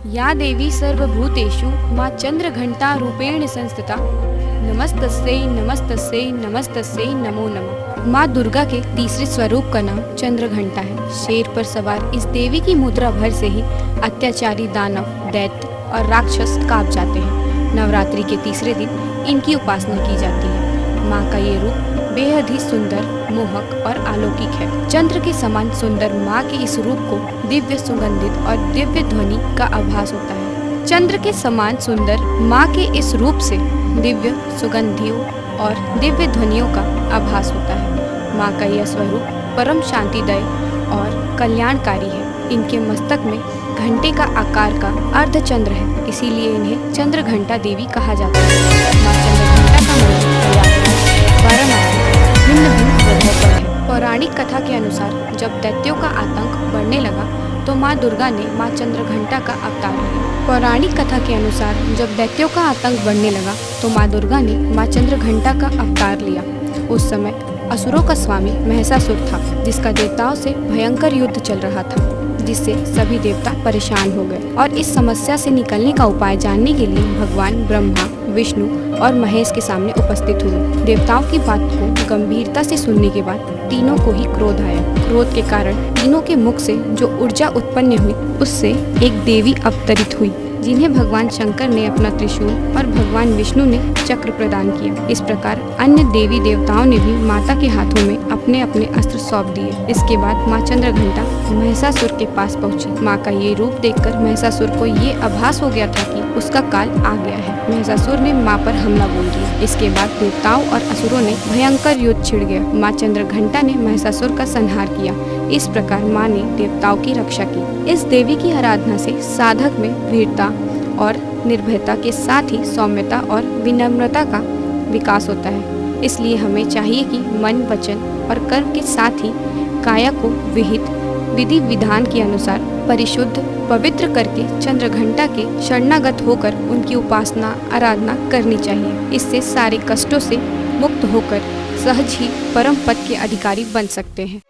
या देवी सर्वभूतेषु माँ चंद्रघंटा रूपेण संस्थिता नमस्तस्यै नमस्तस्यै नमस्तस्यै नमो नमः। माँ दुर्गा के तीसरे स्वरूप का नाम चंद्रघंटा है। शेर पर सवार इस देवी की मुद्रा भर से ही अत्याचारी दानव, दैत्य और राक्षस कांप जाते हैं। नवरात्रि के तीसरे दिन इनकी उपासना की जाती है। माँ का ये रूप बेहद ही सुंदर, मोहक और अलौकिक है। चंद्र के समान सुंदर माँ के इस रूप को दिव्य, सुगंधित और दिव्य ध्वनि का आभास होता है। चंद्र के समान सुंदर माँ के इस रूप से दिव्य सुगंधियों और दिव्य ध्वनियों का आभास होता है। माँ का यह स्वरूप परम शांतिदायी और कल्याणकारी है। इनके मस्तक में घंटे का आकार का अर्धचंद्र है, इसीलिए इन्हें चंद्रघंटा देवी कहा जाता है। माँ चंद्रघंटा का मंदिर प्रयागराज, वाराणसी भिन्न भिन्न जगहों पर है। पौराणिक कथा के अनुसार जब दैत्यों का आतंक बढ़ने लगा तो माँ दुर्गा ने माँ चंद्रघंटा का अवतार लिया। पौराणिक कथा के अनुसार जब दैत्यों का आतंक बढ़ने लगा तो माँ दुर्गा ने माँ चंद्रघंटा का अवतार लिया। उस समय असुरों का स्वामी महिषासुर था, जिसका देवताओं से भयंकर युद्ध चल रहा था, जिससे सभी देवता परेशान हो गए और इस समस्या से निकलने का उपाय जानने के लिए भगवान ब्रह्मा, विष्णु और महेश के सामने उपस्थित हुए। देवताओं की बात को गंभीरता से सुनने के बाद तीनों को ही क्रोध आया। क्रोध के कारण तीनों के मुख से जो ऊर्जा उत्पन्न हुई उससे एक देवी अवतरित हुई, जिन्हें भगवान शंकर ने अपना त्रिशूल और भगवान विष्णु ने चक्र प्रदान किया। इस प्रकार अन्य देवी देवताओं ने भी माता के हाथों में अपने अपने अस्त्र सौंप दिए। इसके बाद माँ चंद्रघंटा महिषासुर के पास पहुंची। माँ का ये रूप देखकर महिषासुर को ये आभास हो गया था कि उसका काल आ गया है। महिषासुर ने माँ पर हमला बोल दिया। इसके बाद देवताओं और असुरों ने भयंकर युद्ध छिड़ गया। माँ चंद्रघंटा ने महिषासुर का संहार किया। इस प्रकार माँ ने देवताओं की रक्षा की। इस देवी की आराधना से साधक में वीरता और निर्भयता के साथ ही सौम्यता और विनम्रता का विकास होता है। इसलिए हमें चाहिए कि मन, वचन और कर्म के साथ ही काया को विहित विधि विधान के अनुसार परिशुद्ध, पवित्र करके चंद्रघंटा के शरणागत होकर उनकी उपासना, आराधना करनी चाहिए। इससे सारे कष्टों से मुक्त होकर सहज ही परम पद के अधिकारी बन सकते हैं।